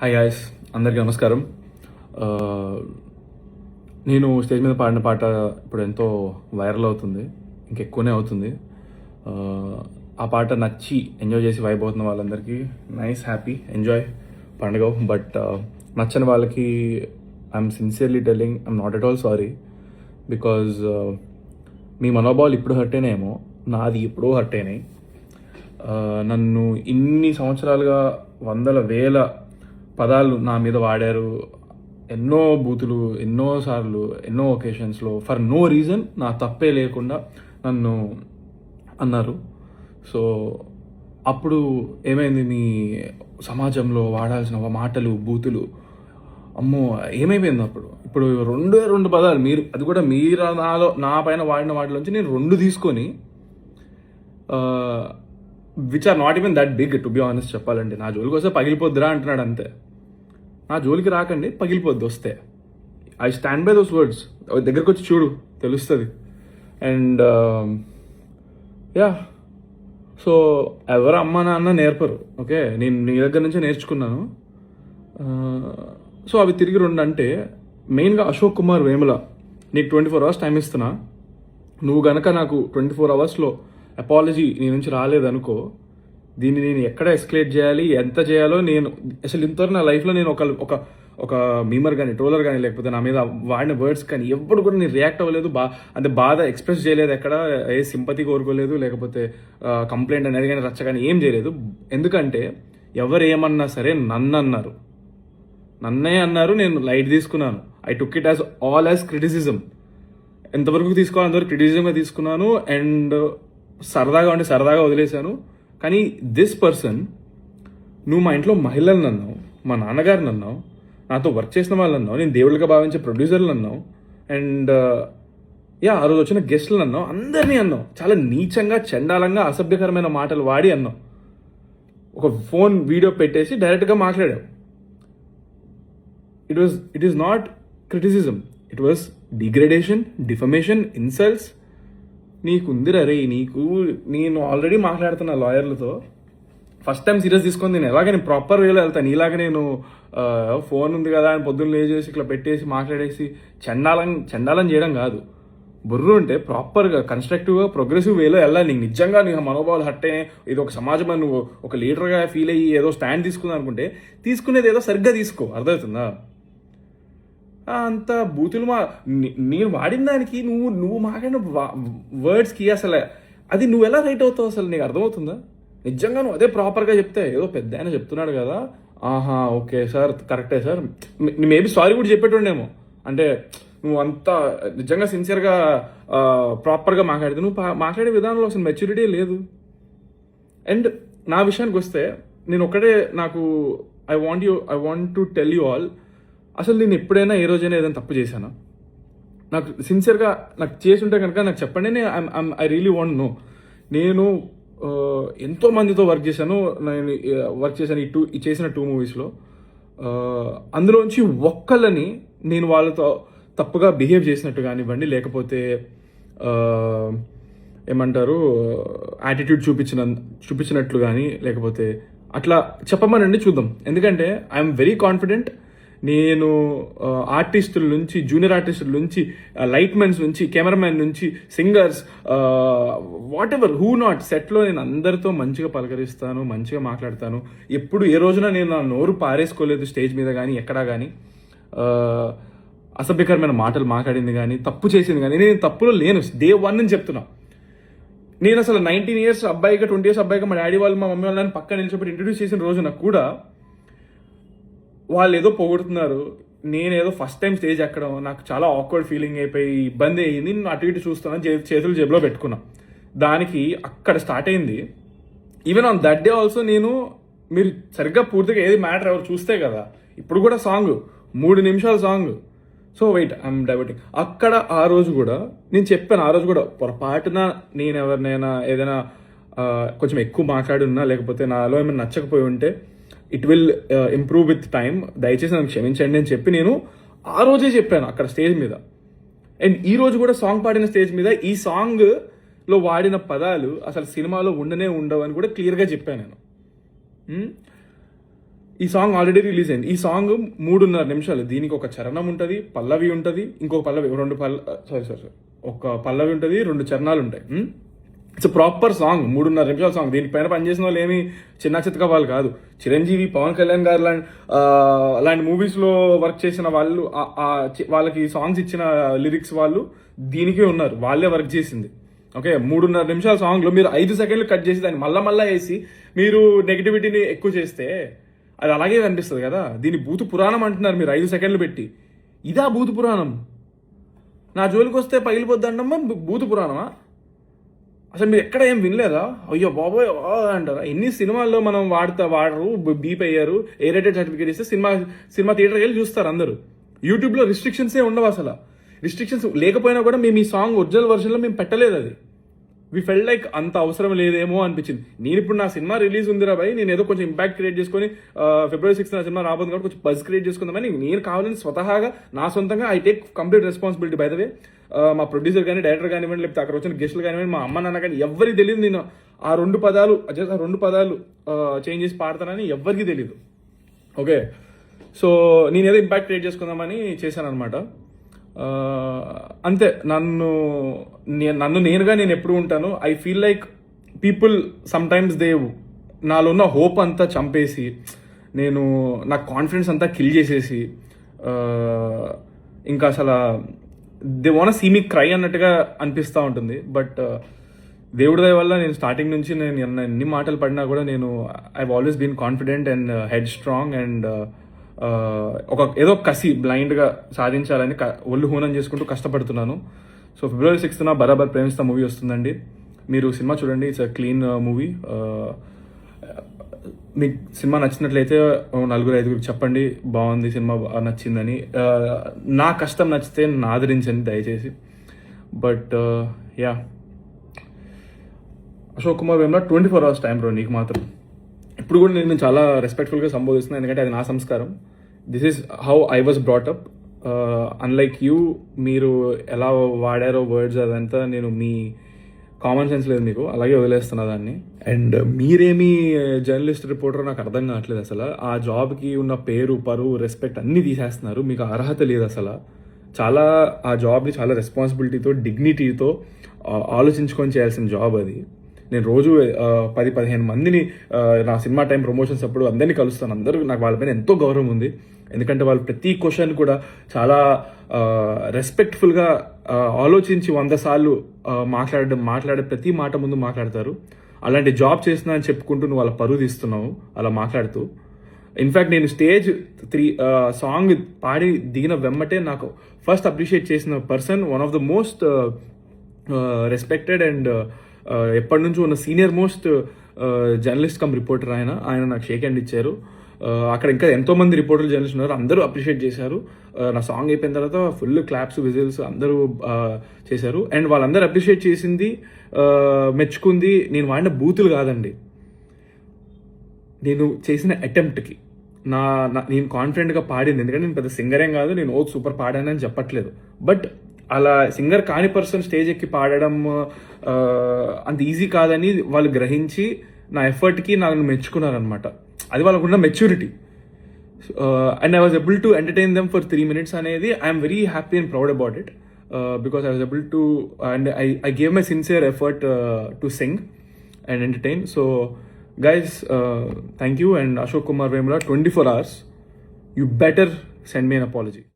Hi guys, అందరికీ నమస్కారం. నేను స్టేజ్ మీద పాడిన పాట ఇప్పుడు ఎంతో వైరల్ అవుతుంది, ఇంకెక్కువనే అవుతుంది. ఆ పాట నచ్చి ఎంజాయ్ చేసి వైబ్ అవుతున్న వాళ్ళందరికీ నైస్, హ్యాపీ, ఎంజాయ్ పండుగ. బట్ నచ్చని వాళ్ళకి I'm sincerely telling I'm not at all sorry. Because మీ మనోభావాలు ఇప్పుడు హర్ట్ అయినాయేమో, నాది ఎప్పుడో హర్ట్ అయినాయి. నన్ను ఇన్ని సంవత్సరాలుగా వందల వేల పదాలు నా మీద వాడారు, ఎన్నో బూతులు, ఎన్నోసార్లు, ఎన్నో ఒకేషన్స్లో ఫర్ నో రీజన్, నా తప్పే లేకుండా నన్ను అన్నారు. సో అప్పుడు ఏమైంది, మీ సమాజంలో వాడాల్సిన మాటలు, బూతులు, అమ్మో ఏమైపోయింది అప్పుడు. ఇప్పుడు రెండు పదాలు మీరు, అది కూడా మీరు నా పైన వాడిన వాటిలోంచి నేను 2 తీసుకొని, which are not even that big to be honest చెప్పాలంటే. నా జోలికి వస్తే పగిలిపోద్దిరా అంటున్నాడు అంతే. నా జోలికి రాకండి, పగిలిపోద్ది వస్తే. I stand by those words. దగ్గరకు వచ్చి చూడు, తెలుస్తుంది. అండ్ యా, సో ఎవరు అమ్మ నాన్న నేర్పరు, ఓకే, నేను నీ దగ్గర నుంచే నేర్చుకున్నాను. సో అవి తిరిగి 2 అంటే మెయిన్గా అశోక్ కుమార్ వేముల, నీకు 24 hours టైం ఇస్తున్నా. నువ్వు గనక నాకు 24 hours అపాలజీ నీ నుంచి రాలేదనుకో, దీన్ని నేను ఎక్కడ ఎస్కలేట్ చేయాలి, ఎంత చేయాలో నేను అసలు ఇంతవరకు నా లైఫ్లో నేను ఒక మీమర్ కానీ, ట్రోలర్ కానీ, లేకపోతే నా మీద వాడిన వర్డ్స్ కానీ ఎప్పుడు కూడా నేను రియాక్ట్ అవ్వలేదు. అంటే బాధ ఎక్స్ప్రెస్ చేయలేదు, ఎక్కడ ఏ సింపతి కోరుకోలేదు, లేకపోతే కంప్లైంట్ అనేది కానీ, రచ్చ కానీ ఏం చేయలేదు. ఎందుకంటే ఎవరు ఏమన్నా సరే నన్ను అన్నారు, నన్నే అన్నారు, నేను లైట్ తీసుకున్నాను. I took it as criticism. ఎంతవరకు తీసుకోవాలి అంతవరకు క్రిటిసిజంగా తీసుకున్నాను. అండ్ సరదాగా వదిలేశాను. కానీ దిస్ పర్సన్, నువ్వు మా ఇంట్లో మహిళలను అన్నావు, మా నాన్నగారిని అన్నావు, నాతో వర్క్ చేసిన వాళ్ళని అన్నావు, నేను దేవుళ్ళగా భావించే ప్రొడ్యూసర్లు అన్నావు, అండ్ ఆ రోజు వచ్చిన గెస్ట్లను అన్నావు, అందరినీ అన్నావు. చాలా నీచంగా, చండాలంగా, అసభ్యకరమైన మాటలు వాడి అన్నావు. ఒక ఫోన్ వీడియో పెట్టేసి డైరెక్ట్గా మాట్లాడావు. It is not criticism, it was degradation, defamation, insults. నీకుందిరా రే, నేను ఆల్రెడీ మాట్లాడుతున్నా లాయర్లతో. ఫస్ట్ టైం సీరియస్ తీసుకొని నేను ప్రాపర్ వేలో వెళ్తాను. ఇలాగ నేను ఫోన్ ఉంది కదా అని పొద్దున్న లేచేసి ఇట్లా పెట్టేసి మాట్లాడేసి చండాలం చేయడం కాదు. బుర్రు ఉంటే ప్రాపర్గా, కన్స్ట్రక్టివ్గా, ప్రోగ్రెసివ్ వేలో వెళ్ళాలి. నీకు నిజంగా నీకు మనోభావాలు హట్టే, ఇది ఒక సమాజంలో నువ్వు ఒక లీడర్గా ఫీల్ అయ్యి ఏదో స్టాండ్ తీసుకుందాం అనుకుంటే, తీసుకునేది ఏదో సరిగ్గా తీసుకో. అర్థమవుతుందా? అంత బూతులు నేను వాడిన దానికి నువ్వు మాట్లాడిన వర్డ్స్కి అసలు అది నువ్వు ఎలా రైట్ అవుతావు అసలు నీకు అర్థమవుతుందా? నిజంగా నువ్వు అదే ప్రాపర్గా చెప్తే, ఏదో పెద్ద ఆయన చెప్తున్నాడు కదా, ఆహా ఓకే సార్, కరెక్టే సార్, మేబీ సారీ కూడా చెప్పేటోడేమో. అంటే నువ్వు అంతా నిజంగా సిన్సియర్గా ప్రాపర్గా మాట్లాడితే, నువ్వు మాట్లాడే విధానంలో అసలు మెచ్యూరిటీ లేదు. అండ్ నా విషయానికి వస్తే, నేను ఒకటే, I want to tell you all, అసలు నేను ఎప్పుడైనా ఏ రోజైనా ఏదైనా తప్పు చేశానా? నాకు సిన్సియర్గా నాకు చేసి ఉంటే కనుక నాకు చెప్పండి. I really want know. నేను ఎంతో మందితో వర్క్ చేశాను. ఈ చేసిన 2 మూవీస్లో అందులోంచి ఒక్కళ్ళని నేను వాళ్ళతో తప్పుగా బిహేవ్ చేసినట్టు కానివ్వండి, లేకపోతే ఏమంటారు యాటిట్యూడ్ చూపించినట్లు కానీ, లేకపోతే అట్లా చెప్పమనండి, చూద్దాం. ఎందుకంటే ఐఎమ్ వెరీ కాన్ఫిడెంట్. నేను ఆర్టిస్టుల నుంచి, జూనియర్ ఆర్టిస్టుల నుంచి, లైట్మెన్స్ నుంచి, కెమెరామెన్ నుంచి, singers, what ever, who not, సెట్లో నేను అందరితో మంచిగా పలకరిస్తాను, మంచిగా మాట్లాడతాను. ఎప్పుడు ఏ రోజున నేను నా నోరు పారేసుకోలేదు స్టేజ్ మీద కానీ, ఎక్కడా కానీ అసభ్యకరమైన మాటలు మాట్లాడింది కానీ, తప్పు చేసింది కానీ. నేను తప్పులో లేను, డే 1 నుంచి చెప్తున్నా. నేను అసలు 19 years అబ్బాయిగా, 20 years అబ్బాయిగా మా డాడీ వాళ్ళు, మా మమ్మీ వాళ్ళని పక్కన నిలిచిపెట్టి ఇంట్రడ్యూస్ చేసిన రోజున కూడా వాళ్ళు ఏదో పొగుడుతున్నారు, నేనేదో ఫస్ట్ టైం స్టేజ్ ఎక్కడం, నాకు చాలా ఆక్వర్డ్ ఫీలింగ్ అయిపోయి ఇబ్బంది అయ్యింది. నేను అటు ఇటు చూస్తున్నాను, చేతులు జేబులో పెట్టుకున్నా. దానికి అక్కడ స్టార్ట్ అయింది. Even on that day also మీరు సరిగ్గా పూర్తిగా ఏది మ్యాటర్ ఎవరు చూస్తే కదా, ఇప్పుడు కూడా సాంగ్ 3 నిమిషాల song. So wait, I'm diverting. అక్కడ ఆ రోజు కూడా నేను చెప్పాను, ఆ రోజు కూడా పొరపాటున నేను ఎవరినైనా ఏదైనా కొంచెం ఎక్కువ మాట్లాడి ఉన్నా, లేకపోతే నాలో ఏమైనా నచ్చకపోయి ఉంటే, it will improve with time, దయచేసి నన్ను క్షమించండి అని చెప్పి నేను ఆ రోజే చెప్పాను అక్కడ స్టేజ్ మీద. అండ్ ఈ రోజు కూడా సాంగ్ పాడిన స్టేజ్ మీద ఈ సాంగ్లో వాడిన పదాలు అసలు సినిమాలో ఉండనే ఉండవు అని కూడా క్లియర్గా చెప్పాను నేను. ఈ సాంగ్ ఆల్రెడీ రిలీజ్ అయింది. ఈ సాంగ్ 3.5 నిమిషాలు. దీనికి ఒక చరణం ఉంటుంది, పల్లవి ఉంటుంది, ఇంకొక పల్లవి, ఒక పల్లవి ఉంటుంది, 2 చరణాలు ఉంటాయి. ఇట్స్ ప్రాపర్ సాంగ్, 3.5 నిమిషాల సాంగ్. దీనిపైన పనిచేసిన వాళ్ళు ఏమి చిన్న చితక వాళ్ళు కాదు. చిరంజీవి, పవన్ కళ్యాణ్ గారు అలాంటి మూవీస్లో వర్క్ చేసిన వాళ్ళు, వాళ్ళకి సాంగ్స్ ఇచ్చిన లిరిక్స్ వాళ్ళు దీనికే ఉన్నారు, వాళ్ళే వర్క్ చేసింది. ఓకే, 3.5 నిమిషాల సాంగ్లో మీరు 5 సెకండ్లు కట్ చేసి దాన్ని మళ్ళా వేసి మీరు నెగిటివిటీని ఎక్కువ చేస్తే అది అలాగే కనిపిస్తుంది కదా. దీన్ని భూత పురాణం అంటున్నారు మీరు 5 సెకండ్లు పెట్టి. ఇదా భూత పురాణం? నా జోలికి వస్తే పగిలిపోద్దండమ్మా భూత పురాణమా? అసలు మీరు ఎక్కడ ఏం వినలేదా? అయ్యో బాబోయ్ అంటారా? ఎన్ని సినిమాల్లో మనం వాడరు, బీప్ అయ్యారు, ఏ రేటెడ్ సర్టిఫికేట్ ఇస్తే సినిమా థియేటర్కి వెళ్ళి చూస్తారు అందరూ. యూట్యూబ్లో రిస్ట్రిక్షన్సే ఉండవు అసలు. రిస్ట్రిక్షన్స్ లేకపోయినా కూడా మేము ఈ సాంగ్ ఒరిజినల్ వర్షన్లో మేము పెట్టలేదు. అది వి ఫెల్ లైక్ అంత అవసరం లేదేమో అనిపించింది. నేను ఇప్పుడు నా సినిమా రిలీజ్ ఉందిరా భయ్, నేను ఏదో కొంచెం ఇంపాక్ట్ క్రియేట్ చేసుకొని February 6th నా సినిమా రాబోతుంది కాబట్టి కొంచెం బజ్ క్రియేట్ చేసుకుందామని నేను కావాలని స్వతహాగా నా సొంతంగా I take complete responsibility. By the way మా ప్రొడ్యూసర్ కానీ, డైరెక్టర్ కానివ్వండి, లేకపోతే అక్కడ వచ్చిన గెస్టులు కానివ్వండి, మా అమ్మ నాన్న కానీ ఎవరికి తెలియదు నేను ఆ 2 పదాలు చేంజ్ చేసి పాడతానని ఎవరికి తెలియదు. ఓకే, సో నేను ఏదో ఇంపాక్ట్ క్రియేట్ చేసుకుందామని చేశాను అనమాట. అంతే. నన్ను నేనుగా నేను ఎప్పుడు ఉంటాను. I feel like people sometimes నాలో ఉన్న హోప్ అంతా చంపేసి, నా కాన్ఫిడెన్స్ అంతా కిల్ చేసేసి, ఇంకా అసలు they want see me cry అన్నట్టుగా అనిపిస్తూ ఉంటుంది. బట్ దేవుడి దయ వల్ల నేను స్టార్టింగ్ నుంచి నేను ఎన్ని మాటలు పడినా కూడా I always been confident and headstrong and ఏదో కసి బ్లైండ్గా సాధించాలని ఒళ్ళు హూనం చేసుకుంటూ కష్టపడుతున్నాను. సో February 6th బరాబర్ ప్రేమిస్తా మూవీ వస్తుందండి. మీరు సినిమా చూడండి. It's a clean movie. మీకు సినిమా నచ్చినట్లయితే 4-5 చెప్పండి బాగుంది సినిమా, నచ్చిందని. నా కష్టం నచ్చితే ఆదరించండి దయచేసి. But yeah, Ashok Kumar Vemula 24 hours time bro. నీకు మాత్రం ఇప్పుడు కూడా నేను చాలా రెస్పెక్ట్ఫుల్గా సంబోధిస్తున్నాను, ఎందుకంటే అది నా సంస్కారం. This is how I was brought up. Unlike you, మీరు ఎలా వాడారో వర్డ్స్ అదంతా మీ కామన్ సెన్స్ లేదు మీకు, అలాగే వదిలేస్తున్నా దాన్ని. అండ్ మీరేమి జర్నలిస్ట్, రిపోర్టర్ నాకు అర్థం కావట్లేదు అసలు. ఆ జాబ్కి ఉన్న పేరు, పరువు, రెస్పెక్ట్ అన్నీ తీసేస్తున్నారు. మీకు అర్హత లేదు అసలు. ఆ జాబ్ని చాలా రెస్పాన్సిబిలిటీతో, డిగ్నిటీతో ఆలోచించుకొని చేయాల్సిన జాబ్ అది. నేను రోజు 10-15 మందిని నా సినిమా టైం ప్రమోషన్స్ అప్పుడు అందరినీ కలుస్తాను. అందరూ నాకు వాళ్ళ పైన ఎంతో గౌరవం ఉంది, ఎందుకంటే వాళ్ళు ప్రతి క్వశ్చన్ కూడా చాలా రెస్పెక్ట్ఫుల్గా ఆలోచించి 100 సార్లు మాట్లాడే ప్రతి మాట ముందు మాట్లాడతారు. అలాంటి జాబ్ చేస్తున్నా అని చెప్పుకుంటూ నువ్వు వాళ్ళ పరువు తీస్తున్నావు అలా మాట్లాడుతూ. ఇన్ఫ్యాక్ట్ నేను స్టేజ్ 3 సాంగ్ పాడి దిగిన వెమ్మటే నాకు ఫస్ట్ అప్రిషియేట్ చేసిన person, one of the most respected and ఎప్పటి నుంచో ఉన్న senior most journalist come reporter ఆయన నాకు షేక్ హ్యాండ్ ఇచ్చారు. అక్కడ ఇంకా ఎంతో మంది రిపోర్టర్లు, జర్నలిస్ట్ ఉన్నారు, అందరూ అప్రిషియేట్ చేశారు. నా సాంగ్ అయిపోయిన తర్వాత ఫుల్ క్లాప్స్, విజిల్స్ అందరూ చేశారు. అండ్ వాళ్ళందరూ అప్రిషియేట్ చేసింది, మెచ్చుకుంది నేను వాడిన బూతులు కాదండి, నేను చేసిన అటెంప్ట్కి. నేను కాన్ఫిడెంట్గా పాడింది, ఎందుకంటే నేను పెద్ద సింగరేం కాదు, నేను సూపర్ పాడానని చెప్పట్లేదు. బట్ అలా సింగర్ కాని పర్సన్ స్టేజ్ ఎక్కి పాడడం అంత ఈజీ కాదని వాళ్ళు గ్రహించి నా ఎఫర్ట్కి నన్ను మెచ్చుకున్నారనమాట. అది వాళ్ళకున్న maturity. And I was able to entertain them for 3 minutes అనేది I'm very happy and proud about it, because I was able to and I gave my sincere effort to sing and entertain. So guys, thank you. And Ashok Kumar Vemula 24 hours, you better send me an apology.